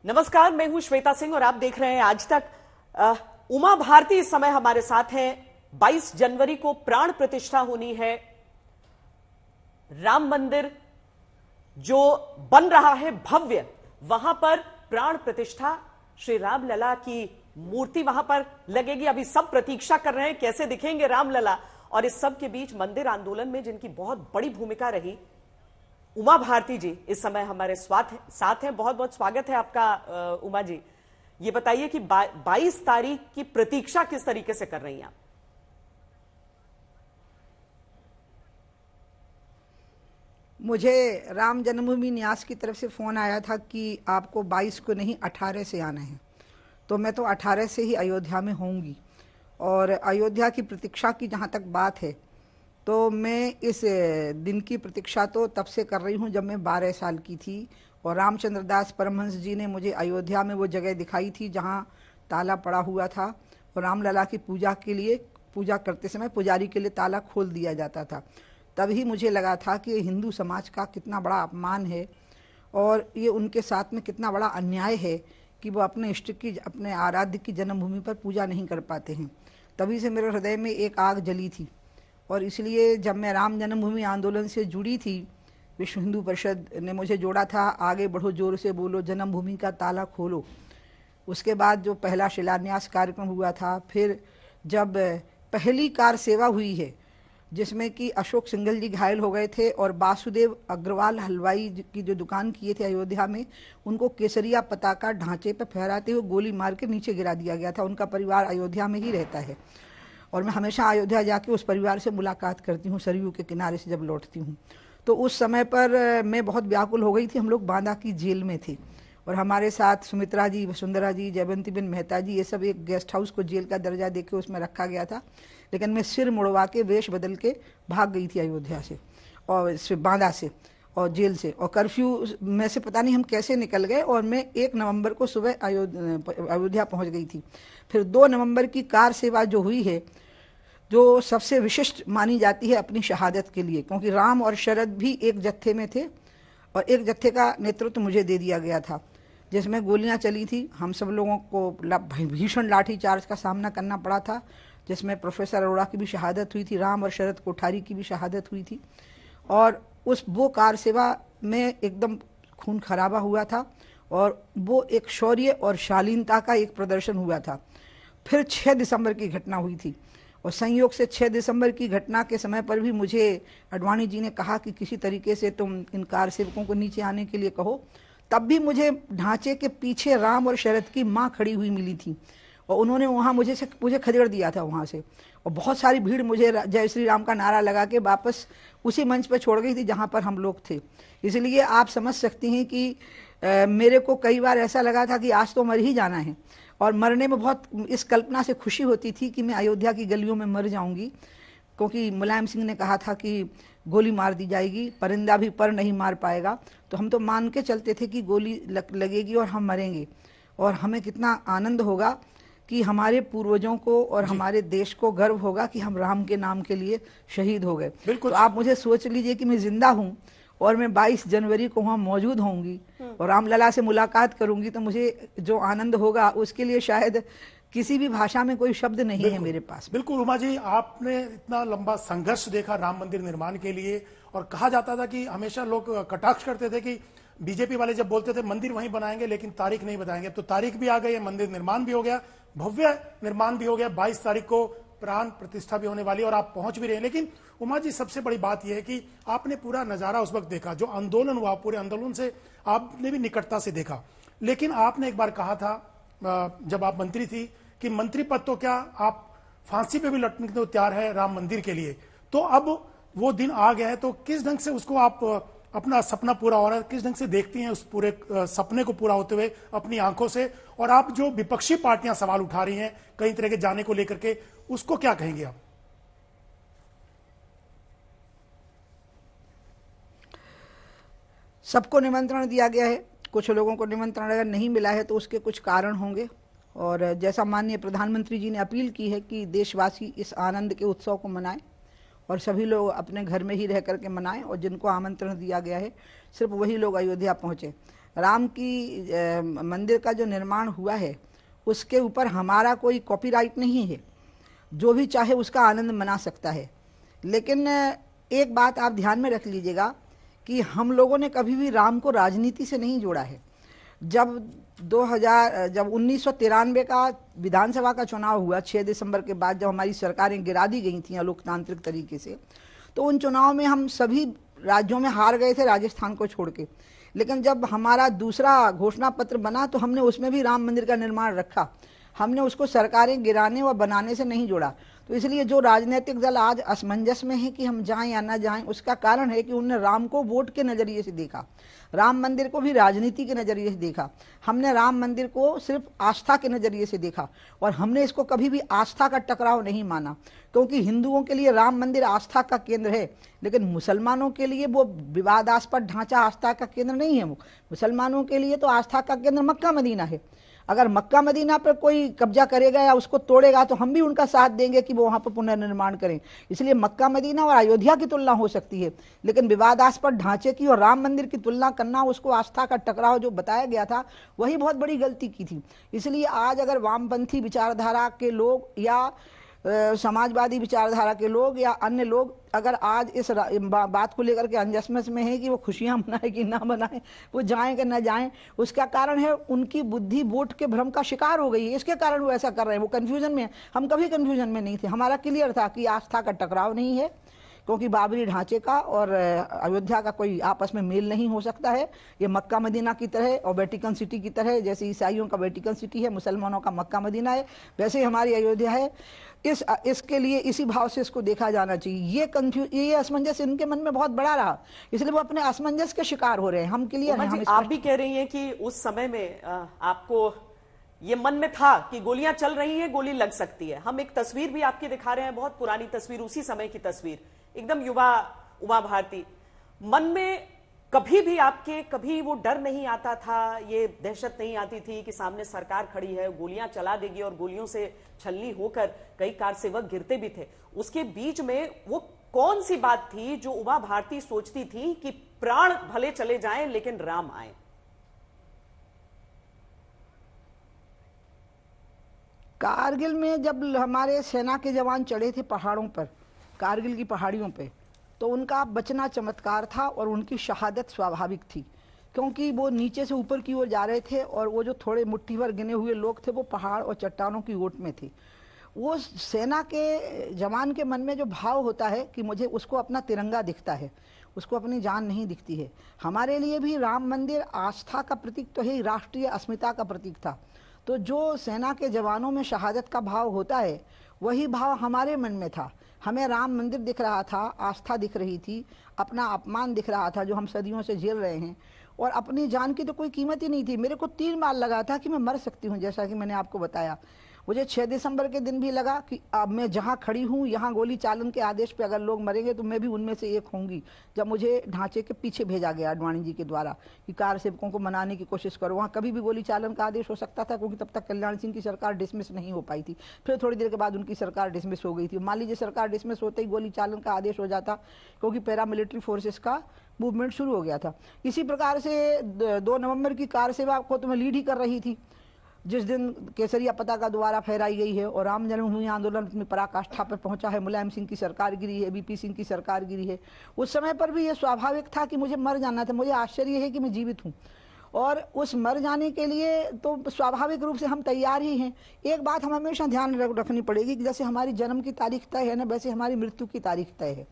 नमस्कार, मैं हूं श्वेता सिंह और आप देख रहे हैं आज तक। उमा भारती इस समय हमारे साथ हैं। 22 जनवरी को प्राण प्रतिष्ठा होनी है। राम मंदिर जो बन रहा है भव्य, वहां पर प्राण प्रतिष्ठा, श्री रामलला की मूर्ति वहां पर लगेगी। अभी सब प्रतीक्षा कर रहे हैं कैसे दिखेंगे रामलला। और इस सब के बीच मंदिर आंदोलन में जिनकी बहुत बड़ी भूमिका रही, उमा भारती जी इस समय हमारे साथ हैं। बहुत बहुत स्वागत है आपका उमा जी। ये बताइए कि 22 तारीख की प्रतीक्षा किस तरीके से कर रही हैं आप? मुझे राम जन्मभूमि न्यास की तरफ से फ़ोन आया था कि आपको 22 को नहीं 18 से आना है। तो मैं तो 18 से ही अयोध्या में होंगी। और अयोध्या की प्रतीक्षा की जहाँ तक बात है, तो मैं इस दिन की प्रतीक्षा तो तब से कर रही हूँ जब मैं 12 साल की थी। और रामचंद्र दास परमहंस जी ने मुझे अयोध्या में वो जगह दिखाई थी जहाँ ताला पड़ा हुआ था और रामलला की पूजा के लिए, पूजा करते समय पुजारी के लिए ताला खोल दिया जाता था। तभी मुझे लगा था कि हिंदू समाज का कितना बड़ा अपमान है और ये उनके साथ में कितना बड़ा अन्याय है कि वो अपने इष्ट की, अपने आराध्य की जन्मभूमि पर पूजा नहीं कर पाते हैं। तभी से मेरे हृदय में एक आग जली थी। और इसलिए जब मैं राम जन्मभूमि आंदोलन से जुड़ी थी, विश्व हिंदू परिषद ने मुझे जोड़ा था, आगे बढ़ो जोर से बोलो, जन्मभूमि का ताला खोलो। उसके बाद जो पहला शिलान्यास कार्यक्रम हुआ था, फिर जब पहली कार सेवा हुई है जिसमें कि अशोक सिंघल जी घायल हो गए थे और वासुदेव अग्रवाल हलवाई की जो दुकान किए थे अयोध्या में, उनको केसरिया पताका ढांचे पर फहराते हुए गोली मार के नीचे गिरा दिया गया था। उनका परिवार अयोध्या में ही रहता है और मैं हमेशा अयोध्या जाके उस परिवार से मुलाकात करती हूँ सरयू के किनारे से जब लौटती हूँ। तो उस समय पर मैं बहुत व्याकुल हो गई थी। हम लोग बांदा की जेल में थे और हमारे साथ सुमित्रा जी, वसुंधरा जी, जयवंतीबेन मेहता जी, ये सब एक गेस्ट हाउस को जेल का दर्जा देके उसमें रखा गया था। लेकिन मैं सिर मुड़वा के, वेश बदल के भाग गई थी अयोध्या से और बांदा से और जेल से। और कर्फ्यू में से पता नहीं हम कैसे निकल गए और मैं 1 नवंबर को सुबह अयोध्या पहुंच गई थी। फिर 2 नवंबर की कार सेवा जो हुई है, जो सबसे विशिष्ट मानी जाती है अपनी शहादत के लिए, क्योंकि राम और शरद भी एक जत्थे में थे और एक जत्थे का नेतृत्व मुझे दे दिया गया था जिसमें गोलियां चली थी। हम सब लोगों को भीषण लाठी चार्ज का सामना करना पड़ा था, जिसमें प्रोफेसर अरोड़ा की भी शहादत हुई थी, राम और शरद कोठारी की भी शहादत हुई थी। और वो कार सेवा में एकदम खून खराबा हुआ था और वो एक शौर्य और शालीनता का एक प्रदर्शन हुआ था। फिर 6 दिसंबर की घटना हुई थी और संयोग से 6 दिसंबर की घटना के समय पर भी मुझे अडवाणी जी ने कहा कि किसी तरीके से तुम इन कार सेवकों को नीचे आने के लिए कहो। तब भी मुझे ढांचे के पीछे राम और शरद की माँ खड़ी हुई मिली थी और उन्होंने वहाँ मुझे खदेड़ दिया था वहाँ से। और बहुत सारी भीड़ मुझे जय श्री राम का नारा लगा के वापस उसी मंच पर छोड़ गई थी जहाँ पर हम लोग थे। इसलिए आप समझ सकती हैं कि मेरे को कई बार ऐसा लगा था कि आज तो मर ही जाना है। और मरने में बहुत इस कल्पना से खुशी होती थी कि मैं अयोध्या की गलियों में मर जाऊंगी, क्योंकि मुलायम सिंह ने कहा था कि गोली मार दी जाएगी, परिंदा भी पर नहीं मार पाएगा। तो हम तो मान के चलते थे कि गोली लगेगी और हम मरेंगे। और हमें कितना आनंद होगा कि हमारे पूर्वजों को और हमारे देश को गर्व होगा कि हम राम के नाम के लिए शहीद हो गए। तो आप मुझे सोच लीजिए कि मैं जिंदा हूँ और मैं 22 जनवरी को वहाँ मौजूद होंगी और रामलला से मुलाकात करूंगी, तो मुझे जो आनंद होगा उसके लिए शायद किसी भी भाषा में कोई शब्द नहीं है मेरे पास। बिल्कुल उमा जी, आपने इतना लंबा संघर्ष देखा राम मंदिर निर्माण के लिए और कहा जाता था कि हमेशा लोग कटाक्ष करते थे कि बीजेपी वाले जब बोलते थे मंदिर वहीं बनाएंगे लेकिन तारीख नहीं बताएंगे। अब तो तारीख भी आ गई है, मंदिर निर्माण भी हो गया, भव्य निर्माण भी हो गया। 22 तारीख को प्राण प्रतिष्ठा भी होने वाली है और आप पहुंच भी रहे हैं। लेकिन उमा जी, सबसे बड़ी बात यह है कि आपने पूरा नजारा उस वक्त देखा, जो आंदोलन हुआ, पूरे आंदोलन से आपने भी निकटता से देखा। लेकिन आपने एक बार कहा था जब आप मंत्री थी कि मंत्री पद तो क्या, आप फांसी पे भी लटकने को तैयार है राम मंदिर के लिए। तो अब वो दिन आ गया है, तो किस ढंग से उसको आप, अपना सपना पूरा हो रहा है, किस ढंग से देखती हैं उस पूरे सपने को पूरा होते हुए अपनी आंखों से? और आप जो विपक्षी पार्टियां सवाल उठा रही हैं कई तरह के जाने को लेकर के, उसको क्या कहेंगे आप? सबको निमंत्रण दिया गया है, कुछ लोगों को निमंत्रण अगर नहीं मिला है तो उसके कुछ कारण होंगे। और जैसा माननीय प्रधानमंत्री जी ने अपील की है कि देशवासी इस आनंद के उत्सव को मनाएं और सभी लोग अपने घर में ही रह करके मनाएं, और जिनको आमंत्रण दिया गया है सिर्फ वही लोग अयोध्या पहुंचे। राम की मंदिर का जो निर्माण हुआ है उसके ऊपर हमारा कोई कॉपीराइट नहीं है, जो भी चाहे उसका आनंद मना सकता है। लेकिन एक बात आप ध्यान में रख लीजिएगा कि हम लोगों ने कभी भी राम को राजनीति से नहीं जोड़ा है। जब 1993 का विधानसभा का चुनाव हुआ 6 दिसंबर के बाद, जब हमारी सरकारें गिरा दी गई थी लोकतांत्रिक तरीके से, तो उन चुनाव में हम सभी राज्यों में हार गए थे, राजस्थान को छोड़ के। लेकिन जब हमारा दूसरा घोषणा पत्र बना तो हमने उसमें भी राम मंदिर का निर्माण रखा। हमने उसको सरकारें गिराने व बनाने से नहीं जोड़ा। तो इसलिए जो राजनीतिक दल आज असमंजस में है कि हम जाएं या ना जाएं, उसका कारण है कि उन्होंने राम को वोट के नजरिए से देखा, राम मंदिर को भी राजनीति के नजरिए से देखा। हमने राम मंदिर को सिर्फ आस्था के नजरिए से देखा और हमने इसको कभी भी आस्था का टकराव नहीं माना, क्योंकि हिंदुओं के लिए राम मंदिर आस्था का केंद्र है, लेकिन मुसलमानों के लिए वो विवादास्पद ढांचा आस्था का केंद्र नहीं है। मुसलमानों के लिए तो आस्था का केंद्र मक्का मदीना है। अगर मक्का मदीना पर कोई कब्जा करेगा या उसको तोड़ेगा तो हम भी उनका साथ देंगे कि वो वहां पर पुनर्निर्माण करें। इसलिए मक्का मदीना और अयोध्या की तुलना हो सकती है, लेकिन विवादास्पद ढांचे की और राम मंदिर की तुलना करना, उसको आस्था का टकराव जो बताया गया था, वही बहुत बड़ी गलती की थी। इसलिए आज अगर वामपंथी विचारधारा के लोग या समाजवादी विचारधारा के लोग या अन्य लोग अगर आज इस बात को लेकर के अंजसमस में है कि वो खुशियां मनाए कि ना मनाए, वो जाएं कि ना जाएं, उसका कारण है उनकी बुद्धि वोट के भ्रम का शिकार हो गई है। इसके कारण वो ऐसा कर रहे हैं, वो कंफ्यूजन में है। हम कभी कंफ्यूजन में नहीं थे, हमारा क्लियर था कि आस्था का टकराव नहीं है, क्योंकि बाबरी ढांचे का और अयोध्या का कोई आपस में मेल नहीं हो सकता है। ये मक्का मदीना की तरह और वेटिकन सिटी की तरह, जैसे ईसाइयों का वेटिकन सिटी है, मुसलमानों का मक्का मदीना है, वैसे ही हमारी अयोध्या है। इसके लिए इसी भाव से इसको देखा जाना चाहिए। ये असमंजस इनके मन में बहुत बड़ा रहा, इसलिए वो अपने असमंजस के शिकार हो रहे हैं। हम क्लियर हैं। आप भी कह रही हैं कि उस समय में आपको ये मन में था कि गोलियां चल रही हैं, गोली लग सकती है। हम एक तस्वीर भी आपकी दिखा रहे हैं, बहुत पुरानी तस्वीर, उसी समय की तस्वीर, एकदम युवा उमा भारती। मन में कभी भी आपके कभी वो डर नहीं आता था, ये दहशत नहीं आती थी कि सामने सरकार खड़ी है, गोलियां चला देगी और गोलियों से छलनी होकर कई कार सेवक गिरते भी थे। उसके बीच में वो कौन सी बात थी जो उमा भारती सोचती थी कि प्राण भले चले जाएं लेकिन राम आए? कारगिल में जब हमारे सेना के जवान चढ़े थे पहाड़ों पर, कारगिल की पहाड़ियों पे, तो उनका बचना चमत्कार था और उनकी शहादत स्वाभाविक थी, क्योंकि वो नीचे से ऊपर की ओर जा रहे थे और वो जो थोड़े मुट्ठी भर गिने हुए लोग थे वो पहाड़ और चट्टानों की ओट में थे। वो सेना के जवान के मन में जो भाव होता है कि मुझे उसको अपना तिरंगा दिखता है, उसको अपनी जान नहीं दिखती है। हमारे लिए भी राम मंदिर आस्था का प्रतीक तो है, राष्ट्रीय अस्मिता का प्रतीक था। तो जो सेना के जवानों में शहादत का भाव होता है, वही भाव हमारे मन में था। हमें राम मंदिर दिख रहा था, आस्था दिख रही थी, अपना अपमान दिख रहा था जो हम सदियों से झेल रहे हैं, और अपनी जान की तो कोई कीमत ही नहीं थी। मेरे को 3 बार लगा था कि मैं मर सकती हूँ, जैसा कि मैंने आपको बताया। मुझे 6 दिसंबर के दिन भी लगा कि अब मैं जहाँ खड़ी हूँ यहाँ गोली चालन के आदेश पे अगर लोग मरेंगे तो मैं भी उनमें से एक होंगी। जब मुझे ढांचे के पीछे भेजा गया आडवाणी जी के द्वारा कि कार सेवकों को मनाने की कोशिश करो, वहाँ कभी भी गोली चालन का आदेश हो सकता था, क्योंकि तब तक कल्याण सिंह की सरकार डिसमिस नहीं हो पाई थी। फिर थोड़ी देर के बाद उनकी सरकार डिसमिस हो गई थी। मान लीजिए सरकार डिसमिस होते ही गोली चालन का आदेश हो जाता, क्योंकि पैरामिलिट्री फोर्सेस का मूवमेंट शुरू हो गया था। इसी प्रकार से 2 नवंबर की कार सेवा को तो मैं लीड ही कर रही थी, जिस दिन केसरिया पताका द्वारा फहराई गई है और राम जन्मभूमि आंदोलन अपनी पराकाष्ठा पर पहुंचा है। मुलायम सिंह की सरकार गिरी है, बीपी सिंह की सरकार गिरी है। उस समय पर भी ये स्वाभाविक था कि मुझे मर जाना था। मुझे आश्चर्य है कि मैं जीवित हूँ, और उस मर जाने के लिए तो स्वाभाविक रूप से हम तैयार ही हैं। एक बात हम हमेशा ध्यान रखनी पड़ेगी कि जैसे हमारी जन्म की तारीख तय है ना, वैसे हमारी मृत्यु की तारीख तय है।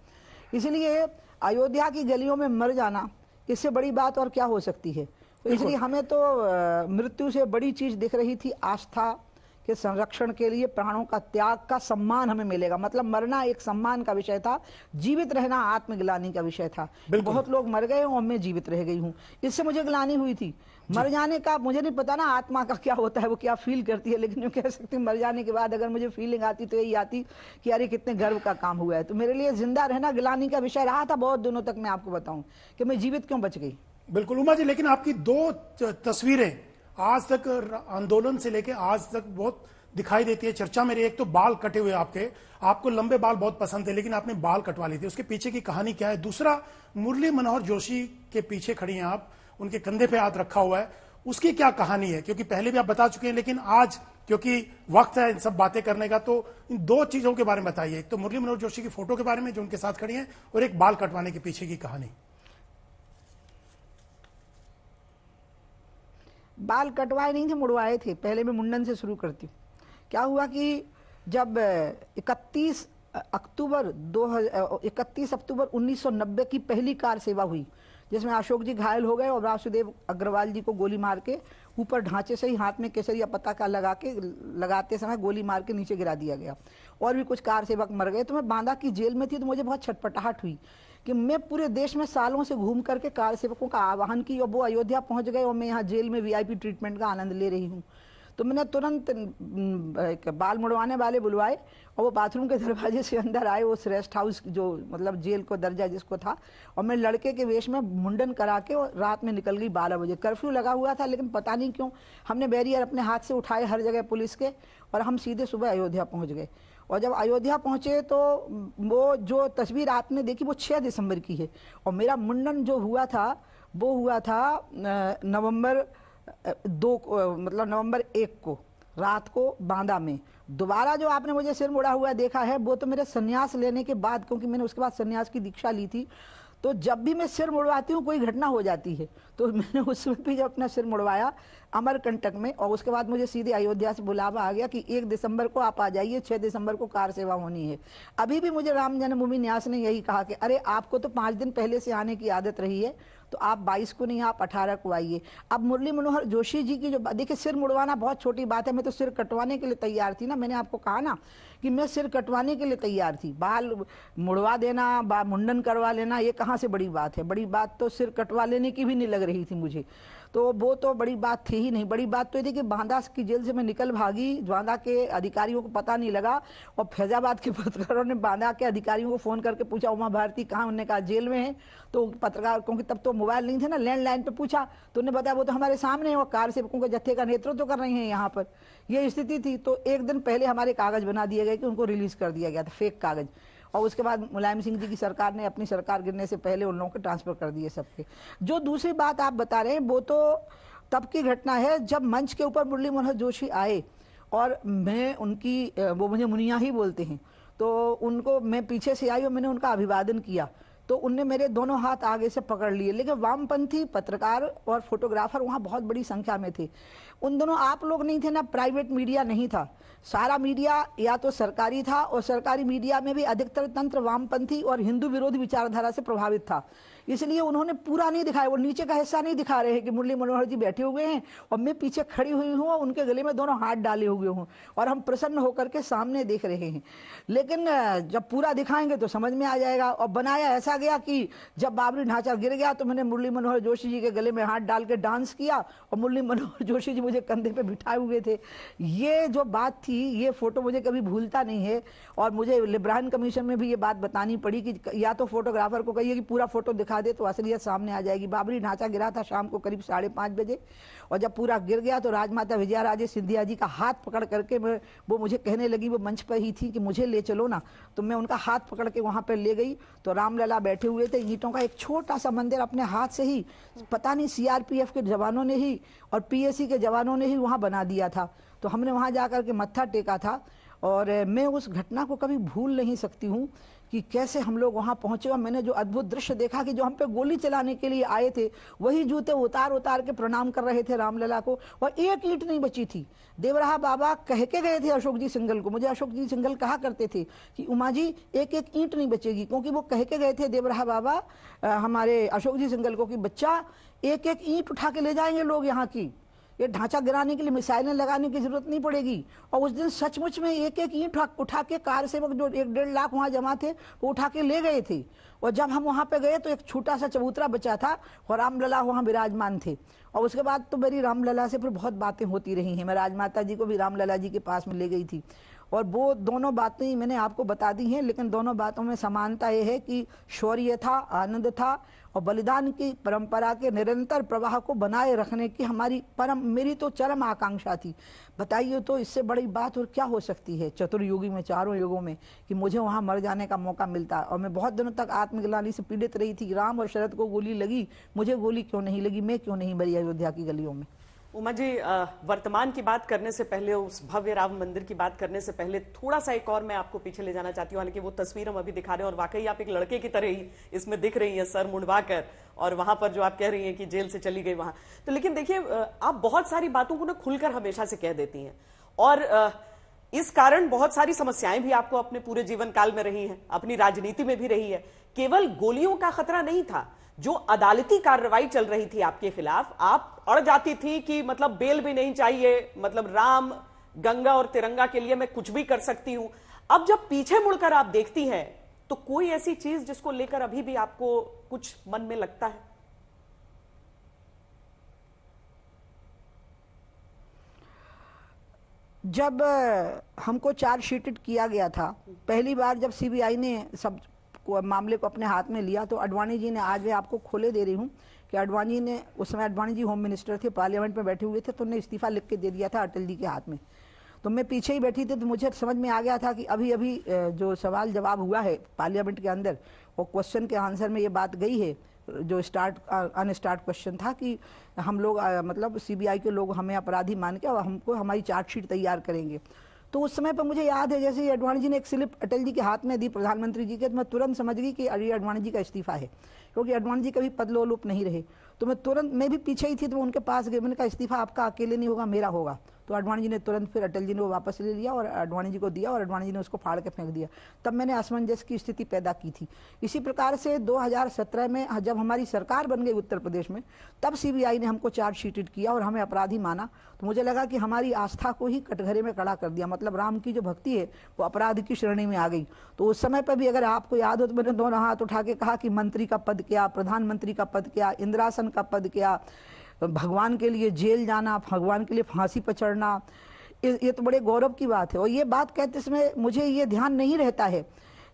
इसलिए अयोध्या की गलियों में मर जाना, इससे बड़ी बात और क्या हो सकती है। तो इसलिए हमें तो मृत्यु से बड़ी चीज दिख रही थी, आस्था के संरक्षण के लिए प्राणों का त्याग का सम्मान हमें मिलेगा। मतलब मरना एक सम्मान का विषय था, जीवित रहना आत्मग्लानि का विषय था। बहुत लोग मर गए और मैं जीवित रह गई हूँ, इससे मुझे ग्लानि हुई थी। मर जाने का मुझे नहीं पता ना आत्मा का क्या होता है, वो क्या फील करती है, लेकिन यूँ कह सकती हूँ मर जाने के बाद अगर मुझे फीलिंग आती तो यही आती कि अरे कितने गर्व का काम हुआ है। तो मेरे लिए जिंदा रहना ग्लानि का विषय रहा था बहुत दिनों तक। मैं आपको बताऊं कि मैं जीवित क्यों बच गई। बिल्कुल उमा जी, लेकिन आपकी 2 तस्वीरें आज तक आंदोलन से लेके आज तक बहुत दिखाई देती है चर्चा में रही। एक तो बाल कटे हुए आपको लंबे बाल बहुत पसंद थे, लेकिन आपने बाल कटवा लिए थे, उसके पीछे की कहानी क्या है? दूसरा, मुरली मनोहर जोशी के पीछे खड़ी हैं आप, उनके कंधे पे हाथ रखा हुआ है, उसकी क्या कहानी है? क्योंकि पहले भी आप बता चुके हैं, लेकिन आज क्योंकि वक्त है इन सब बातें करने का, तो इन दो चीजों के बारे में बताइए। एक तो मुरली मनोहर जोशी की फोटो के बारे में जो उनके साथ खड़ी है, और एक बाल कटवाने के पीछे की कहानी। बाल कटवाए नहीं थे, मुड़वाए थे। पहले मैं मुंडन से शुरू करती हूँ। क्या हुआ कि जब 31 अक्टूबर 1990 की पहली कार सेवा हुई, जिसमें अशोक जी घायल हो गए और वासुदेव अग्रवाल जी को गोली मार के ऊपर ढांचे से ही हाथ में केसरिया पताका लगाते समय गोली मार के नीचे गिरा दिया गया, और भी कुछ कार सेवक मर गए। तो मैं बांदा की जेल में थी, तो मुझे बहुत छटपटाहट हुई कि मैं पूरे देश में सालों से घूम करके कार सेवकों का आह्वान की, और वो अयोध्या पहुंच गए और मैं यहाँ जेल में VIP ट्रीटमेंट का आनंद ले रही हूँ। तो मैंने तुरंत एक बाल मुड़वाने वाले बुलवाए, और वो बाथरूम के दरवाजे से अंदर आए, उस रेस्ट हाउस जो मतलब जेल को दर्जा जिसको था, और मैं लड़के के वेश में मुंडन करा के और रात में निकल गई 12 बजे। कर्फ्यू लगा हुआ था, लेकिन पता नहीं क्यों हमने बैरियर अपने हाथ से उठाए हर जगह पुलिस के, और हम सीधे सुबह अयोध्या पहुंच गए। और जब अयोध्या पहुंचे तो वो जो तस्वीर आपने देखी वो 6 दिसंबर की है, और मेरा मुंडन जो हुआ था वो हुआ था नवंबर 1 को रात को बांदा में। दोबारा जो आपने मुझे सिर मुड़ा हुआ देखा है वो तो मेरे संन्यास लेने के बाद, क्योंकि मैंने उसके बाद संन्यास की दीक्षा ली थी। तो जब भी मैं सिर मुड़वाती हूँ कोई घटना हो जाती है, तो मैंने उसमें भी जब अपना सिर मुड़वाया अमरकंटक में, और उसके बाद मुझे सीधे अयोध्या से बुलावा आ गया कि 1 दिसंबर को आप आ जाइए, 6 दिसंबर को कार सेवा होनी है। अभी भी मुझे राम जन्मभूमि न्यास ने यही कहा कि अरे आपको तो 5 दिन पहले से आने की आदत रही है, तो आप 22 को नहीं, आप 18 को आइए। अब मुरली मनोहर जोशी जी की जो देखिए, सिर मुड़वाना बहुत छोटी बात है, मैं तो सिर कटवाने के लिए तैयार थी ना। मैंने आपको कहा ना कि मैं सिर कटवाने के लिए तैयार थी। बाल मुड़वा देना, मुंडन करवा लेना, ये कहाँ से बड़ी बात है? बड़ी बात तो सिर कटवा लेने की भी नहीं लग रही थी मुझे, तो वो तो बड़ी बात थी ही नहीं। बड़ी बात तो ये थी कि बांदा की जेल से मैं निकल भागी, बांदा के अधिकारियों को पता नहीं लगा, और फैजाबाद के पत्रकारों ने बांदा के अधिकारियों को फोन करके पूछा उमा भारती कहाँ, उन्होंने कहा जेल में है। तो पत्रकार, क्योंकि तब तो मोबाइल नहीं थे ना, लैंडलाइन पे पूछा तो उन्होंने बताया वो तो हमारे सामने है, वो कार सेवकों के जत्थे का नेतृत्व कर रहे हैं यहाँ पर। ये स्थिति थी। तो 1 दिन पहले हमारे कागज बना दिए गए कि उनको रिलीज कर दिया गया था, फेक कागज, और उसके बाद मुलायम सिंह जी की सरकार ने अपनी सरकार गिरने से पहले उन लोगों को ट्रांसफर कर दिए सबके। जो दूसरी बात आप बता रहे हैं वो तो तब की घटना है जब मंच के ऊपर मुरली मनोहर जोशी आए, और मैं उनकी, वो मुझे मुनिया ही बोलते हैं, तो उनको मैं पीछे से आई और मैंने उनका अभिवादन किया, तो उनने मेरे दोनों हाथ आगे से पकड़ लिए। लेकिन वामपंथी पत्रकार और फोटोग्राफर वहाँ बहुत बड़ी संख्या में थे। उन दोनों आप लोग नहीं थे ना, प्राइवेट मीडिया नहीं था, सारा मीडिया या तो सरकारी था, और सरकारी मीडिया में भी अधिकतर तंत्र वामपंथी और हिंदू विरोधी विचारधारा से प्रभावित था। इसलिए उन्होंने पूरा नहीं दिखाया, वो नीचे का हिस्सा नहीं दिखा रहे हैं कि मुरली मनोहर जी बैठे हुए हैं और मैं पीछे खड़ी हुई हूँ, उनके गले में दोनों हाथ डाले हुए हूँ, और हम प्रसन्न होकर के सामने देख रहे हैं। लेकिन जब पूरा दिखाएंगे तो समझ में आ जाएगा। और बनाया ऐसा गया कि जब बाबरी ढांचा गिर गया तो मैंने मुरली मनोहर जोशी जी के गले में हाथ डाल के डांस किया, और मुरली मनोहर जोशी जी मुझे कंधे पे बिठाए हुए थे। ये जो बात थी, ये फोटो मुझे कभी भूलता नहीं है। और मुझे लिब्रान कमीशन में भी ये बात बतानी पड़ी कि या तो फोटोग्राफर को कहिए कि पूरा फोटो दिखा दे तो असलियत सामने आ जाएगी। बाबरी ढांचा गिरा था शाम को करीब 5:30 बजे, और जब पूरा गिर गया तो राजमाता विजयाराजे सिंधिया जी का हाथ पकड़ करके वो मुझे कहने लगी, वो मंच पर ही थी, कि मुझे ले चलो ना। तो मैं उनका हाथ पकड़ के वहां पर ले गई, तो रामलला बैठे हुए थे। ईंटों का एक छोटा सा मंदिर अपने हाथ से ही, पता नहीं CRPF के जवानों ने ही और PSC के जवानों ने ही वहां बना दिया था। तो हमने वहां जाकर के मत्था टेका था। और मैं उस घटना को कभी भूल नहीं सकती हूँ कि कैसे हम लोग वहां पहुंचे, और मैंने जो अद्भुत दृश्य देखा कि जो हम पे गोली चलाने के लिए आए थे वही जूते उतार उतार के प्रणाम कर रहे थे रामलला को, और एक ईंट नहीं बची थी। देवराहा बाबा कह के गए थे अशोक जी सिंघल को, मुझे अशोक जी सिंघल कहा करते थे कि उमा जी एक एक ईंट नहीं बचेगी, क्योंकि वो कह के गए थे देवराहा बाबा हमारे अशोक जी सिंघल को कि बच्चा एक एक ईंट उठा के ले जाएंगे लोग यहाँ की, ये ढांचा गिराने के लिए मिसाइलें लगाने की जरूरत नहीं पड़ेगी। और उस दिन सचमुच में एक एक ईंट उठा के कार सेवक जो 1-1.5 लाख वहां जमा थे वो उठा के ले गए थे। और जब हम वहां पे गए तो एक छोटा सा चबूतरा बचा था और रामलला वहां विराजमान थे। और उसके बाद तो मेरी रामलला से फिर बहुत बातें होती रही हैं। मैं राजमाता जी को भी रामलला जी के पास में ले गई थी, और वो दोनों बातें मैंने आपको बता दी हैं, लेकिन दोनों बातों में समानता ये है कि शौर्य था, आनंद था और बलिदान की परंपरा के निरंतर प्रवाह को बनाए रखने की मेरी तो चरम आकांक्षा थी। बताइए तो इससे बड़ी बात और क्या हो सकती है चतुर्युगी में, चारों युगों में, कि मुझे वहां मर जाने का मौका मिलता। और मैं बहुत दिनों तक आत्मग्लानि से पीड़ित रही थी, राम और शरद को गोली लगी, मुझे गोली क्यों नहीं लगी, मैं क्यों नहीं मरी अयोध्या की गलियों में। उमा जी, वर्तमान की बात करने से पहले, उस भव्य राम मंदिर की बात करने से पहले थोड़ा सा एक और मैं आपको पीछे ले जाना चाहती हूँ। हालांकि वो तस्वीर हम अभी दिखा रहे हैं और वाकई आप एक लड़के की तरह ही इसमें दिख रही हैं, सर मुंडवाकर, और वहां पर जो आप कह रही हैं कि जेल से चली गई वहां। तो लेकिन देखिए, आप बहुत सारी बातों को ना खुलकर हमेशा से कह देती हैं और इस कारण बहुत सारी समस्याएं भी आपको अपने पूरे जीवन काल में रही हैं, अपनी राजनीति में भी रही है। केवल गोलियों का खतरा नहीं था, जो अदालती कार्रवाई चल रही थी आपके खिलाफ, आप अड़ जाती थी कि मतलब बेल भी नहीं चाहिए, मतलब राम, गंगा और तिरंगा के लिए मैं कुछ भी कर सकती हूं। अब जब पीछे मुड़कर आप देखती हैं तो कोई ऐसी चीज जिसको लेकर अभी भी आपको कुछ मन में लगता है? जब हमको चार्जशीटेड किया गया था पहली बार, जब सीबीआई ने सब मामले को अपने हाथ में लिया, तो अडवाणी जी ने, आज मैं आपको खोले दे रही हूँ कि अडवाणी ने, उस समय अडवाणी जी होम मिनिस्टर थे, पार्लियामेंट में बैठे हुए थे, तो उन्हें इस्तीफा लिख के दे दिया था अटल जी के हाथ में। तो मैं पीछे ही बैठी थी, तो मुझे समझ में आ गया था कि अभी अभी जो सवाल जवाब हुआ है पार्लियामेंट के अंदर, वो क्वेश्चन के आंसर में ये बात गई है, जो अनस्टार्ट क्वेश्चन था कि हम लोग मतलब सीबीआई के लोग हमें अपराधी मान के और हमको हमारी चार्जशीट तैयार करेंगे। तो उस समय पर मुझे याद है, जैसे अडवाणी जी ने एक स्लिप अटल जी के हाथ में दी, प्रधानमंत्री जी के, तो मैं तुरंत समझ गई कि अरे अडवाणी जी का इस्तीफा है, क्योंकि अडवाणी जी कभी पदलोलुप नहीं रहे। तो मैं भी पीछे ही थी, तो उनके पास गई, मैंने कहा इस्तीफा आपका अकेले नहीं होगा, मेरा होगा। तो अडवाणी जी ने तुरंत फिर अटल जी ने वो वापस ले लिया और अडवाणी जी को दिया, और अडवाणी जी ने उसको फाड़ के फेंक दिया। तब मैंने असमंजस की स्थिति पैदा की थी। इसी प्रकार से 2017 में जब हमारी सरकार बन गई उत्तर प्रदेश में, तब सीबीआई ने हमको चार्जशीटेड किया और हमें अपराधी माना। तो मुझे लगा कि हमारी आस्था को ही कटघरे में खड़ा कर दिया, मतलब राम की जो भक्ति है वो अपराध की श्रेणी में आ गई। तो उस समय पर भी अगर आपको याद हो तो मैंने दोनों हाथ उठा के कहा कि मंत्री का पद क्या, प्रधानमंत्री का पद क्या, इंद्रासन का पद क्या, भगवान के लिए जेल जाना, भगवान के लिए फांसी पर चढ़ना, ये तो बड़े गौरव की बात है। और ये बात कहते समय मुझे ये ध्यान नहीं रहता है,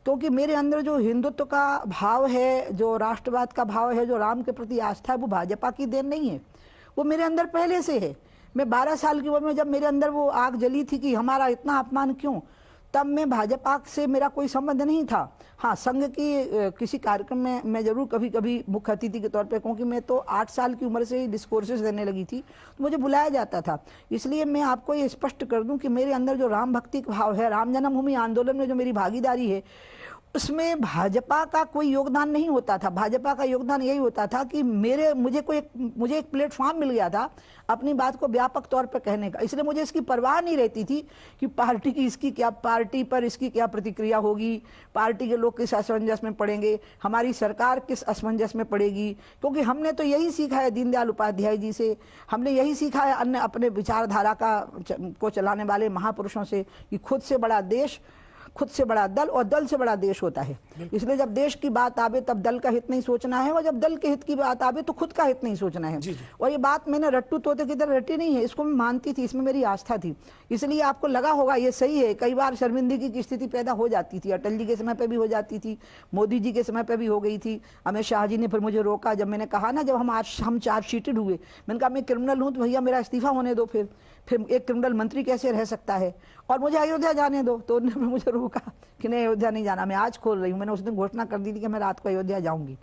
क्योंकि मेरे अंदर जो हिंदुत्व का भाव है, जो राष्ट्रवाद का भाव है, जो राम के प्रति आस्था है, वो भाजपा की देन नहीं है, वो मेरे अंदर पहले से है। मैं 12 साल की उम्र में जब मेरे अंदर वो आग जली थी कि हमारा इतना अपमान क्यों, तब मैं भाजपा से मेरा कोई संबंध नहीं था। हाँ, संघ की किसी कार्यक्रम में मैं जरूर कभी कभी मुख्य अतिथि के तौर पे, क्योंकि मैं तो 8 साल की उम्र से ही डिस्कोर्सेस देने लगी थी, तो मुझे बुलाया जाता था। इसलिए मैं आपको ये स्पष्ट कर दूं कि मेरे अंदर जो राम भक्ति का भाव है, राम जन्मभूमि आंदोलन में जो मेरी भागीदारी है, उसमें भाजपा का कोई योगदान नहीं होता था। भाजपा का योगदान यही होता था कि मुझे एक प्लेटफॉर्म मिल गया था अपनी बात को व्यापक तौर पर कहने का। इसलिए मुझे इसकी परवाह नहीं रहती थी कि पार्टी पर इसकी क्या प्रतिक्रिया होगी, पार्टी के लोग किस असमंजस में पड़ेंगे, हमारी सरकार किस असमंजस में पड़ेगी। क्योंकि हमने तो यही सीखा है दीनदयाल उपाध्याय जी से, हमने यही सीखा है अन्य अपने विचारधारा को चलाने वाले महापुरुषों से, कि खुद से बड़ा देश, खुद से बड़ा दल और दल से बड़ा देश होता है। इसलिए जब देश की बात आवे तब दल का हित नहीं सोचना है, और जब दल के हित की बात आवे तो खुद का हित नहीं सोचना है। और ये बात मैंने रट्टू तोते की तरह रटी नहीं है, इसको मैं मानती थी, इसमें मेरी आस्था थी। इसलिए आपको लगा होगा ये सही है, कई बार शर्मिंदगी की स्थिति पैदा हो जाती थी, अटल जी के समय पर भी हो जाती थी, मोदी जी के समय पर भी हो गई थी। अमित शाह जी ने फिर मुझे रोका, जब मैंने कहा ना, जब हम चार्जशीटेड हुए, मैंने कहा मैं क्रिमिनल हूं तो भैया मेरा इस्तीफा होने दो, फिर एक क्रिमिनल मंत्री कैसे रह सकता है, और मुझे अयोध्या जाने दो। तो उन्होंने मुझे रोका कि नहीं, अयोध्या नहीं जाना, मैं आज खोल रही हूँ। मैंने उस दिन घोषणा कर दी थी कि मैं रात को अयोध्या जाऊंगी,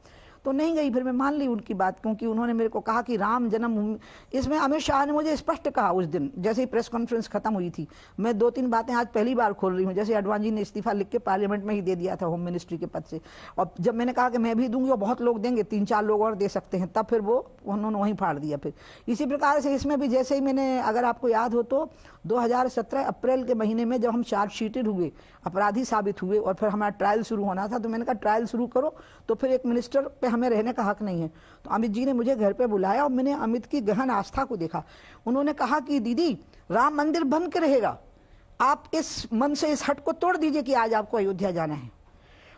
तो नहीं गई। फिर मैं मान ली उनकी बात, क्योंकि उन्होंने मेरे को कहा कि राम जन्मभूमि, इसमें अमित शाह ने मुझे स्पष्ट कहा उस दिन, जैसे ही प्रेस कॉन्फ्रेंस खत्म हुई थी। मैं 2-3 बातें आज पहली बार खोल रही हूँ। जैसे अडवाणी जी ने इस्तीफा लिख के पार्लियामेंट में ही दे दिया था होम मिनिस्ट्री के पद से, और जब मैंने कहा कि मैं भी दूंगी और बहुत लोग देंगे, 3-4 लोग और दे सकते हैं, तब फिर वो उन्होंने वहीं फाड़ दिया। फिर इसी प्रकार से इसमें भी जैसे ही मैंने, अगर आपको याद हो तो 2017 अप्रैल के महीने में जब हम चार्जशीटेड हुए, अपराधी साबित हुए, और फिर हमारा ट्रायल शुरू होना था, तो मैंने कहा ट्रायल शुरू करो, तो फिर एक मिनिस्टर पे हमें रहने का हक नहीं है। तो अमित जी ने मुझे घर पे बुलाया और मैंने अमित की गहन आस्था को देखा। उन्होंने कहा कि दीदी, राम मंदिर बन के रहेगा, आप इस मन से, इस हट को तोड़ दीजिए कि आज आपको अयोध्या जाना है।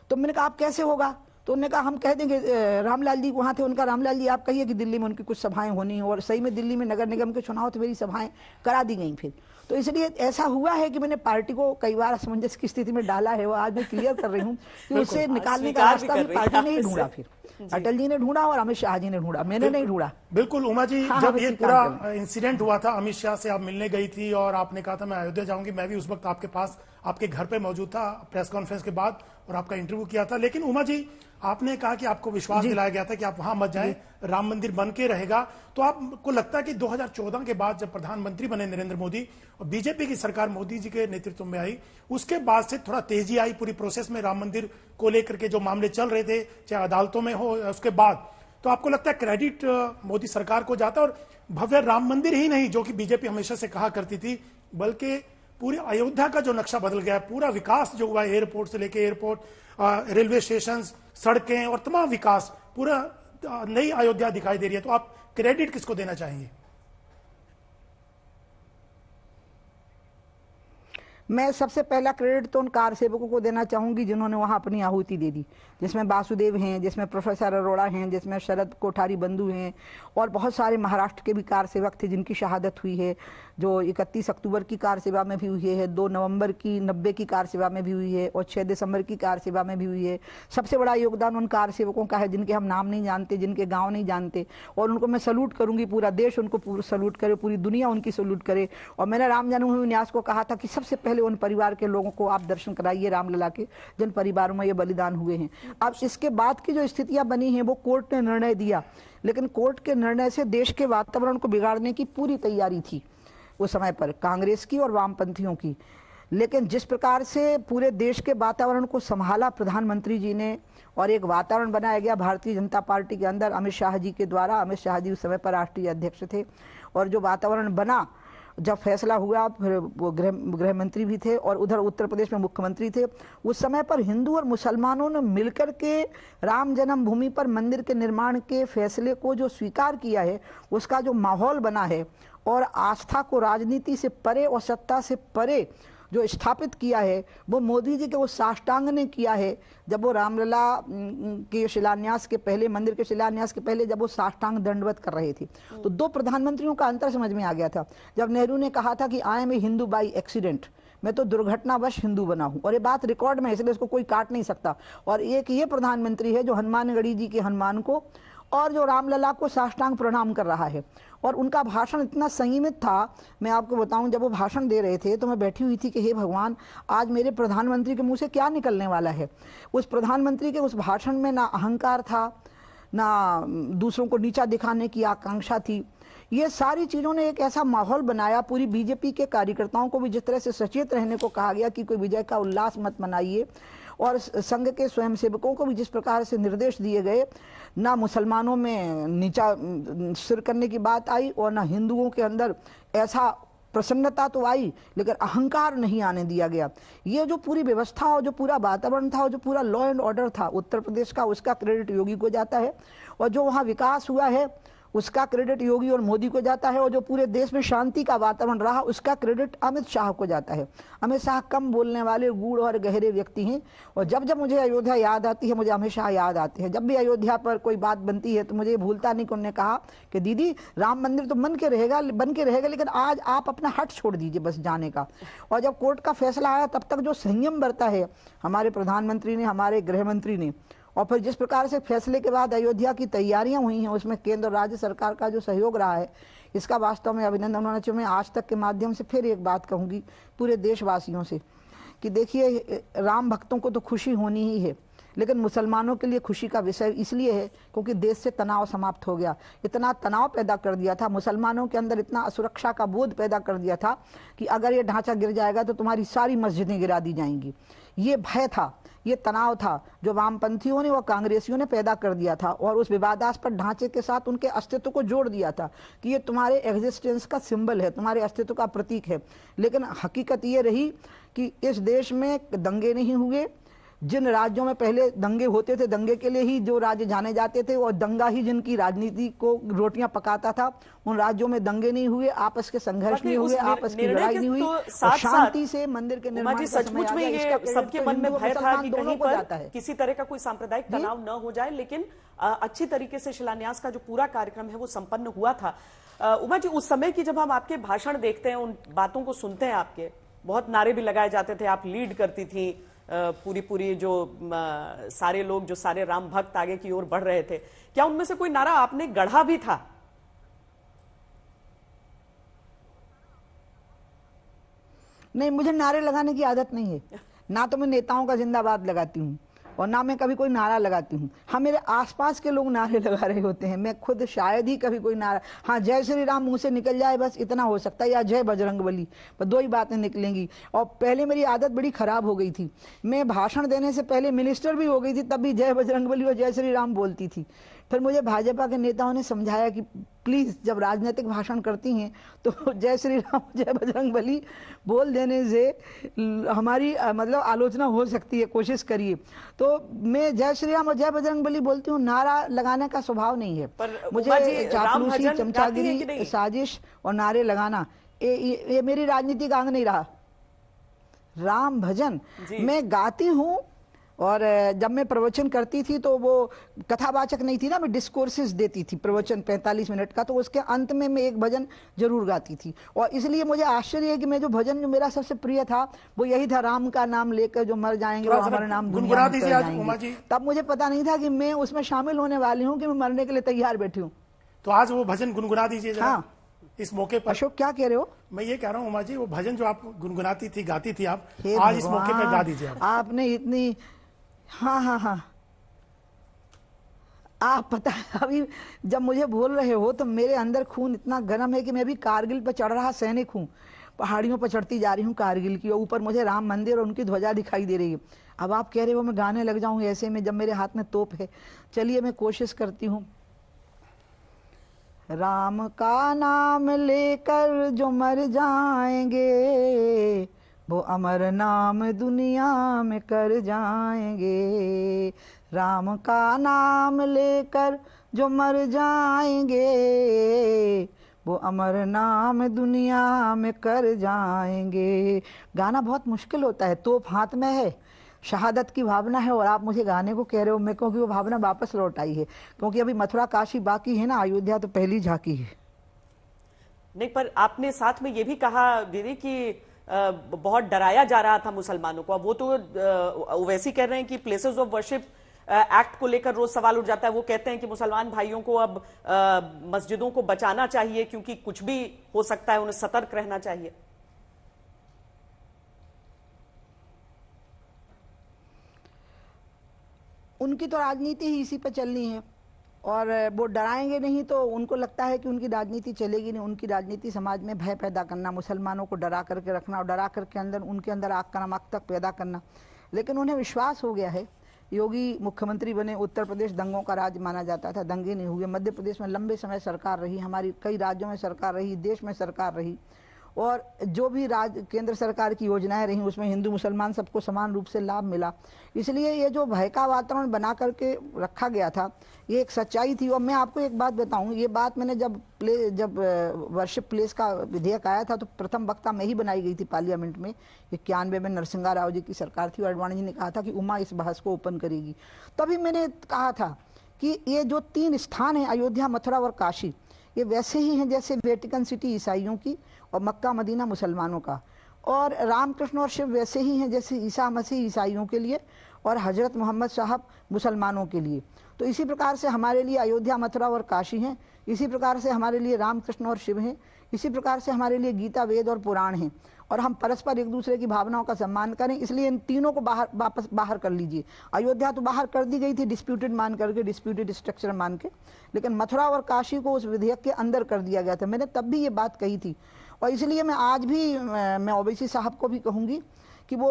तो मैंने कहा आप कैसे होगा, तो उन्होंने कहा हम कह देंगे, रामलाल जी वहाँ थे, उनका रामलाल जी आप कहिए कि दिल्ली में उनकी कुछ सभाएं होनी हैं, और सही में दिल्ली में नगर निगम के चुनाव थे, मेरी सभाएं करा दी गई फिर। तो इसलिए ऐसा हुआ है कि मैंने पार्टी को कई बार असमंजस की स्थिति में डाला है, वो आज मैं क्लियर कर रही हूँ कि उससे निकालने का रास्ता भी पार्टी ने ही ढूंढा, फिर अटल जी ने ढूंढा और अमित शाह जी ने ढूंढा, मैंने नहीं ढूंढा। बिल्कुल उमा जी, हाँ, जब ये पूरा इंसिडेंट हुआ था, अमित शाह से आप मिलने गई थी और आपने कहा था मैं अयोध्या जाऊंगी, मैं भी उस वक्त आपके पास आपके घर पे मौजूद था प्रेस कॉन्फ्रेंस के बाद और आपका इंटरव्यू किया था। लेकिन उमा जी, आपने कहा कि आपको विश्वास दिलाया गया था कि आप वहां मत जाएं, राम मंदिर बन के रहेगा। तो आपको लगता है कि 2014 के बाद जब प्रधानमंत्री बने नरेंद्र मोदी और बीजेपी की सरकार मोदी जी के नेतृत्व में आई, उसके बाद से थोड़ा तेजी आई पूरी प्रोसेस में, राम मंदिर को लेकर के जो मामले चल रहे थे, चाहे अदालतों में हो, उसके बाद तो आपको लगता है क्रेडिट मोदी सरकार को जाता है? और भव्य राम मंदिर ही नहीं, जो कि बीजेपी हमेशा से कहा करती थी, बल्कि पूरी अयोध्या का जो नक्शा बदल गया है, पूरा विकास जो हुआ है, एयरपोर्ट से लेके एयरपोर्ट, रेलवे स्टेशन, सड़कें और तमाम विकास, पूरा नई अयोध्या दिखाई दे रही है। तो आप क्रेडिट किसको देना चाहेंगे? मैं सबसे पहला क्रेडिट तो उन कार सेवकों को देना चाहूंगी जिन्होंने वहां अपनी आहुति दे दी, जिसमें वासुदेव हैं, जिसमें प्रोफेसर अरोड़ा हैं, जिसमें शरद कोठारी बंधु हैं, और बहुत सारे महाराष्ट्र के भी कार सेवक थे जिनकी शहादत हुई है, जो 31 अक्टूबर की कार सेवा में भी हुई है, 2 नवंबर की 90 की कार सेवा में भी हुई है, और 6 दिसंबर की कार सेवा में भी हुई है। सबसे बड़ा योगदान उन कार सेवकों का है जिनके हम नाम नहीं जानते, जिनके गाँव नहीं जानते, और उनको मैं सल्यूट करूंगी, पूरा देश उनको सल्यूट करे, पूरी दुनिया उनकी सल्यूट करे। और मैंने राम जन्मभूमि न्यास को कहा था कि सबसे पहले उन परिवार के लोगों को आप दर्शन कराइए रामलला के, जिन परिवारों में ये बलिदान हुए हैं। अब इसके बाद की जो स्थितियां बनी हैं वो कोर्ट ने निर्णय दिया, लेकिन कोर्ट के निर्णय से देश के वातावरण को बिगाड़ने की पूरी तैयारी थी उस समय पर कांग्रेस की और वामपंथियों की। लेकिन जिस प्रकार से पूरे देश के वातावरण को संभाला प्रधानमंत्री जी ने, और एक वातावरण बनाया गया भारतीय जनता पार्टी के अंदर अमित शाह जी के द्वारा, अमित शाह जी उस समय पर राष्ट्रीय अध्यक्ष थे, और जो वातावरण बना, जब फैसला हुआ, फिर वो गृह मंत्री भी थे और उधर उत्तर प्रदेश में मुख्यमंत्री थे, उस समय पर हिंदू और मुसलमानों ने मिलकर के राम जन्मभूमि पर मंदिर के निर्माण के फैसले को जो स्वीकार किया है, उसका जो माहौल बना है, और आस्था को राजनीति से परे और सत्ता से परे जो स्थापित किया है, वो मोदी जी के वो साष्टांग ने किया है। जब वो रामलला के शिलान्यास के पहले, मंदिर के शिलान्यास के पहले, जब वो साष्टांग दंडवत कर रहे थे, तो 2 प्रधानमंत्रियों का अंतर समझ में आ गया था। जब नेहरू ने कहा था कि I am a Hindu by accident, मैं तो दुर्घटनावश हिंदू बना हूं, और ये बात रिकॉर्ड में है, इसलिए इसको कोई काट नहीं सकता। और एक ये प्रधानमंत्री है जो हनुमानगढ़ी जी के हनुमान को और जो रामलला को साष्टांग प्रणाम कर रहा है। और उनका भाषण इतना संयमित था, मैं आपको बताऊं, जब वो भाषण दे रहे थे तो मैं बैठी हुई थी कि हे भगवान, आज मेरे प्रधानमंत्री के मुंह से क्या निकलने वाला है। उस प्रधानमंत्री के उस भाषण में ना अहंकार था, ना दूसरों को नीचा दिखाने की आकांक्षा थी। ये सारी चीजों ने एक ऐसा माहौल बनाया, पूरी बीजेपी के कार्यकर्ताओं को भी जिस तरह से सचेत रहने को कहा गया कि कोई विजय का उल्लास मत मनाइए, और संघ के स्वयंसेवकों को भी जिस प्रकार से निर्देश दिए गए, ना मुसलमानों में नीचा सिर करने की बात आई, और ना हिंदुओं के अंदर ऐसा प्रसन्नता तो आई, लेकिन अहंकार नहीं आने दिया गया। ये जो पूरी व्यवस्था और जो पूरा वातावरण था और जो पूरा लॉ एंड ऑर्डर था उत्तर प्रदेश का, उसका क्रेडिट योगी को जाता है। और जो वहाँ विकास हुआ है उसका क्रेडिट योगी और मोदी को जाता है, और जो पूरे देश में शांति का वातावरण रहा उसका क्रेडिट अमित शाह को जाता है। अमित शाह कम बोलने वाले गूढ़ और गहरे व्यक्ति हैं, और जब जब मुझे अयोध्या याद आती है, मुझे अमित शाह याद आते हैं। जब भी अयोध्या पर कोई बात बनती है तो मुझे भूलता नहीं कि उन्होंने कहा कि दीदी राम मंदिर तो बन के रहेगा, लेकिन आज आप अपना हट छोड़ दीजिए बस जाने का। और जब कोर्ट का फैसला आया तब तक जो संयम बरता है हमारे प्रधानमंत्री ने, हमारे गृह मंत्री ने, और फिर जिस प्रकार से फैसले के बाद अयोध्या की तैयारियां हुई हैं, उसमें केंद्र और राज्य सरकार का जो सहयोग रहा है, इसका वास्तव में अभिनंदन होना चाहिए। मैं आज तक के माध्यम से फिर एक बात कहूंगी पूरे देशवासियों से कि देखिए, राम भक्तों को तो खुशी होनी ही है, लेकिन मुसलमानों के लिए खुशी का विषय इसलिए है क्योंकि देश से तनाव समाप्त हो गया। इतना तनाव पैदा कर दिया था मुसलमानों के अंदर, इतना असुरक्षा का बोध पैदा कर दिया था कि अगर ये ढांचा गिर जाएगा तो तुम्हारी सारी मस्जिदें गिरा दी जाएंगी। ये भय था, ये तनाव था जो वामपंथियों ने और कांग्रेसियों ने पैदा कर दिया था, और उस विवादास्पद ढांचे के साथ उनके अस्तित्व को जोड़ दिया था कि ये तुम्हारे एग्जिस्टेंस का सिंबल है, तुम्हारे अस्तित्व का प्रतीक है। लेकिन हकीकत ये रही कि इस देश में दंगे नहीं हुए, जिन राज्यों में पहले दंगे होते थे, दंगे के लिए ही जो राज्य जाने जाते थे और दंगा ही जिनकी राजनीति को रोटियां पकाता था, उन राज्यों में दंगे नहीं हुए, आपस के संघर्ष नहीं हुए, आपस की लड़ाई नहीं हुई, और शांति से मंदिर के निर्माण का समय आ गया। ये सबके मन में भय था कि कहीं पर किसी तरह का कोई सांप्रदायिक तनाव न हो जाए, लेकिन अच्छी तरीके से शिलान्यास का जो पूरा कार्यक्रम है वो संपन्न हुआ था। उमा जी, उस समय की जब हम आपके भाषण देखते हैं, उन बातों को सुनते हैं, आपके बहुत नारे भी लगाए जाते थे, आप लीड करती थी, पूरी जो सारे लोग, जो सारे राम भक्त आगे की ओर बढ़ रहे थे, क्या उनमें से कोई नारा आपने गढ़ा भी था? नहीं, मुझे नारे लगाने की आदत नहीं है, ना तो मैं नेताओं का जिंदाबाद लगाती हूँ और ना मैं कभी कोई नारा लगाती हूँ। हाँ, मेरे आसपास के लोग नारे लगा रहे होते हैं, मैं खुद शायद ही कभी कोई नारा, हाँ जय श्री राम मुंह से निकल जाए बस इतना हो सकता है, या जय बजरंगबली, पर दो ही बातें निकलेंगी। और पहले मेरी आदत बड़ी खराब हो गई थी, मैं भाषण देने से पहले मिनिस्टर भी हो गई थी, तब भी जय बजरंगबली और जय श्री राम बोलती थी। फिर मुझे भाजपा के नेताओं ने समझाया कि प्लीज जब राजनीतिक भाषण करती हैं तो जय श्री राम जय बजरंगबली बोल देने से हमारी मतलब आलोचना हो सकती है, कोशिश करिए। तो मैं जय श्री राम और जय बजरंगबली बोलती हूँ, नारा लगाने का स्वभाव नहीं है मुझे। चापलूसी, चमचागिरी, साजिश और नारे लगाना ये मेरी राजनीतिक आंग नहीं रहा। राम भजन मैं गाती हूँ, और जब मैं प्रवचन करती थी तो वो कथावाचक नहीं थी ना, मैं डिस्कोर्सेस देती थी, प्रवचन 45 मिनट का, तो उसके अंत में मैं एक भजन जरूर गाती थी। और इसलिए मुझे आश्चर्य है कि मैं जो भजन जो मेरा सबसे प्रिय था वो यही था, राम का नाम लेकर जो मर जाएंगे वो हमारा नाम दुनिया में कर जाएंगे। तब मुझे पता नहीं था कि मैं उसमें शामिल होने वाली हूँ, कि मैं मरने के लिए तैयार बैठी हूँ। तो आज वो भजन गुनगुना दीजिए हाँ इस मौके पर। अशोक, क्या कह रहे हो? मैं ये कह रहा हूँ उमा जी, वो भजन जो आप गुनगुनाती थी, गाती थी, आप आज इस मौके पर गा दीजिए। आपने इतनी, हाँ, आप पता है अभी जब मुझे बोल रहे हो तो मेरे अंदर खून इतना गर्म है कि मैं भी कारगिल पर चढ़ रहा सैनिक हूँ, पहाड़ियों पर चढ़ती जा रही हूँ कारगिल की, और ऊपर मुझे राम मंदिर और उनकी ध्वजा दिखाई दे रही है। अब आप कह रहे हो मैं गाने लग जाऊं ऐसे में जब मेरे हाथ में तोप है। चलिए मैं कोशिश करती हूँ। राम का नाम लेकर जो मर जाएंगे वो अमर नाम दुनिया में कर जाएंगे। राम का नाम लेकर जो मर जाएंगे वो अमर नाम दुनिया में कर जाएंगे। गाना बहुत मुश्किल होता है, तोप हाथ में है, शहादत की भावना है, और आप मुझे गाने को कह रहे हो। मैं क्योंकि वो भावना वापस लौट आई है, क्योंकि अभी मथुरा काशी बाकी है ना, अयोध्या तो पहली झांकी है। नहीं, पर आपने साथ में ये भी कहा दीदी कि बहुत डराया जा रहा था मुसलमानों को। अब वो तो वैसे ही कह रहे हैं कि प्लेसेस ऑफ वर्शिप एक्ट को लेकर रोज सवाल उठ जाता है। वो कहते हैं कि मुसलमान भाइयों को अब मस्जिदों को बचाना चाहिए क्योंकि कुछ भी हो सकता है, उन्हें सतर्क रहना चाहिए। उनकी तो राजनीति ही इसी पर चलनी है, और वो डराएंगे नहीं तो उनको लगता है कि उनकी राजनीति चलेगी नहीं। उनकी राजनीति समाज में भय पैदा करना, मुसलमानों को डरा करके रखना, और डरा करके उनके अंदर आक्रामकता पैदा करना। लेकिन उन्हें विश्वास हो गया है, योगी मुख्यमंत्री बने, उत्तर प्रदेश दंगों का राज्य माना जाता था, दंगे नहीं हुए। मध्य प्रदेश में लंबे समय सरकार रही, हमारी कई राज्यों में सरकार रही, देश में सरकार रही, और जो भी केंद्र सरकार की योजनाएं रही उसमें हिंदू मुसलमान सबको समान रूप से लाभ मिला। इसलिए ये जो भय का वातावरण बना करके रखा गया था ये एक सच्चाई थी। और मैं आपको एक बात बताऊं, ये बात मैंने जब वर्शिप प्लेस का विधेयक आया था तो प्रथम वक्ता मैं ही बनाई गई थी पार्लियामेंट में। 91 में नरसिंहा राव जी की सरकार थी और अडवाणी जी ने कहा था कि उमा इस बहस को ओपन करेगी। तभी मैंने कहा था कि ये जो 3 स्थान हैं, अयोध्या, मथुरा और काशी, ये वैसे ही हैं जैसे वेटिकन सिटी ईसाइयों की और मक्का मदीना मुसलमानों का, और रामकृष्ण और शिव वैसे ही हैं जैसे ईसा मसीह ईसाइयों के लिए और हजरत मोहम्मद साहब मुसलमानों के लिए। तो इसी प्रकार से हमारे लिए अयोध्या, मथुरा और काशी हैं, इसी प्रकार से हमारे लिए रामकृष्ण और शिव हैं, इसी प्रकार से हमारे लिए गीता, वेद और पुराण हैं। और हम परस्पर एक दूसरे की भावनाओं का सम्मान करें, इसलिए इन तीनों को वापस बाहर कर लीजिए। अयोध्या तो बाहर कर दी गई थी डिस्प्यूटेड मान करके, डिस्प्यूटेड स्ट्रक्चर मान के, लेकिन मथुरा और काशी को उस विधेयक के अंदर कर दिया गया था। मैंने तब भी ये बात कही थी, और इसलिए मैं आज भी मैं ओवैसी साहब को भी कहूँगी कि वो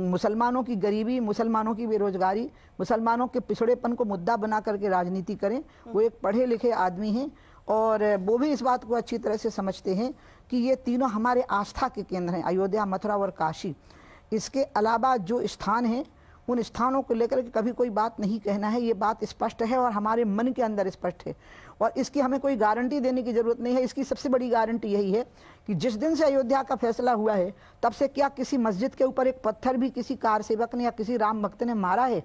मुसलमानों की गरीबी, मुसलमानों की बेरोजगारी, मुसलमानों के पिछड़ेपन को मुद्दा बना करके राजनीति करें। वो एक पढ़े लिखे आदमी हैं और वो भी इस बात को अच्छी तरह से समझते हैं कि ये तीनों हमारे आस्था के केंद्र हैं, अयोध्या, मथुरा और काशी। इसके अलावा जो स्थान हैं उन स्थानों को लेकर के कभी कोई बात नहीं कहना है। ये बात स्पष्ट है और हमारे मन के अंदर स्पष्ट है, और इसकी हमें कोई गारंटी देने की जरूरत नहीं है। इसकी सबसे बड़ी गारंटी यही है कि जिस दिन से अयोध्या का फैसला हुआ है तब से क्या किसी मस्जिद के ऊपर एक पत्थर भी किसी कार सेवक ने या किसी राम भक्त ने मारा है?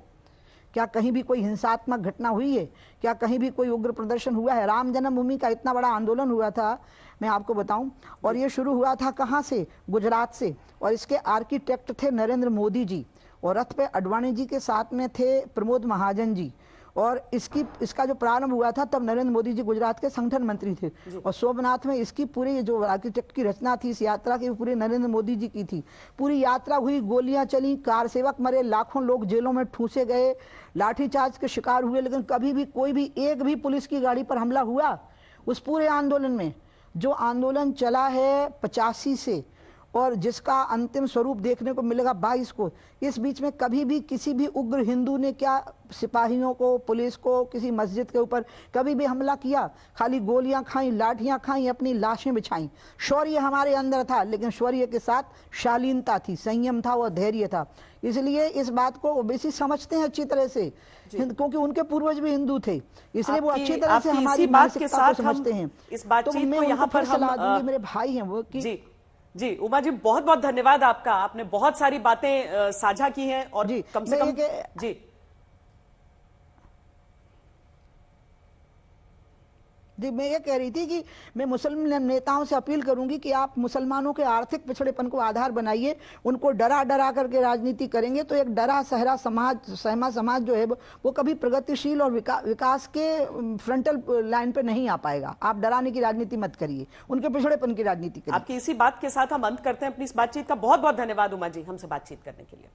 क्या कहीं भी कोई हिंसात्मक घटना हुई है? क्या कहीं भी कोई उग्र प्रदर्शन हुआ है? राम जन्मभूमि का इतना बड़ा आंदोलन हुआ था, मैं आपको बताऊं, और ये शुरू हुआ था कहां से? गुजरात से, और इसके आर्किटेक्ट थे नरेंद्र मोदी जी, और रथ पे अडवाणी जी के साथ में थे प्रमोद महाजन जी, और इसका जो प्रारंभ हुआ था तब नरेंद्र मोदी जी गुजरात के संगठन मंत्री थे, और सोमनाथ में इसकी पूरी जो आर्किटेक्ट की रचना थी इस यात्रा की पूरी नरेंद्र मोदी जी की थी। पूरी यात्रा हुई, गोलियां चली, कार सेवक मरे, लाखों लोग जेलों में ठूसे गए, लाठीचार्ज के शिकार हुए, लेकिन कभी भी कोई भी एक भी पुलिस की गाड़ी पर हमला हुआ? उस पूरे आंदोलन में जो आंदोलन चला है 85 से, और जिसका अंतिम स्वरूप देखने को मिलेगा 22 को, इस बीच में कभी भी किसी भी उग्र हिंदू ने क्या सिपाहियों को, पुलिस को, किसी मस्जिद के ऊपर कभी भी हमला किया? खाली गोलियां खाई, लाठियां खाई, अपनी लाशें बिछाई। शौर्य हमारे अंदर था, लेकिन शौर्य के साथ शालीनता थी, संयम था और धैर्य था। इसलिए इस बात को ओबीसी समझते हैं अच्छी तरह से, क्योंकि उनके पूर्वज भी हिंदू थे, इसलिए वो अच्छी तरह से हमारी मानसिकता को समझते हैं। इस बातचीत को यहाँ पर सलाह दूंगी, मेरे भाई हैं वो कि जी उमा जी, बहुत बहुत धन्यवाद आपका। आपने बहुत सारी बातें साझा की हैं, और कम से कम जी मैं ये कह रही थी कि मैं मुस्लिम नेताओं से अपील करूंगी कि आप मुसलमानों के आर्थिक पिछड़ेपन को आधार बनाइए। उनको डरा डरा करके राजनीति करेंगे तो एक डरा सहरा समाज, सहमा समाज जो है वो कभी प्रगतिशील और विकास के फ्रंटल लाइन पे नहीं आ पाएगा। आप डराने की राजनीति मत करिए, उनके पिछड़ेपन की राजनीति करिए। आपकी इसी बात के साथ हम अंत करते हैं अपनी इस बातचीत का। बहुत बहुत धन्यवाद उमा जी, हमसे बातचीत करने के लिए।